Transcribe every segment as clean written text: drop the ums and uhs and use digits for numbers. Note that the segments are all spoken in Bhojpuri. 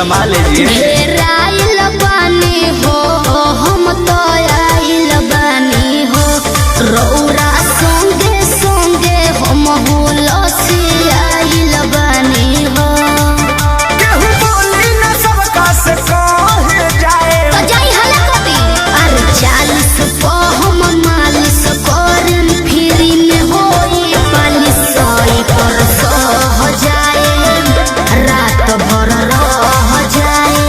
जमा लीजिए। घेराइल बानी हो हम तो आइल बानी हो रौरा संगे संगे हम हो लसियाइल बानी हो। केहू बोली न सबका से कहे जाए तो जाई हला कभी अरे 40 पे हम मालिश करम फ्री में होई पालिश सोई पर सह जाए रात भर रह जाए।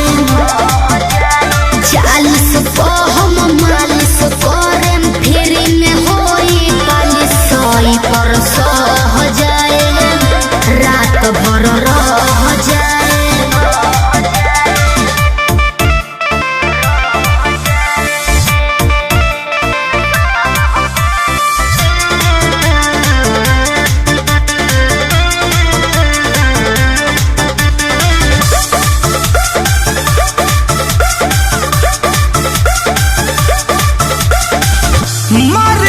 40 पे हम मालिश करम फ्री में होई पालिश सोई पर सह जाए रात भर रह जाए। मार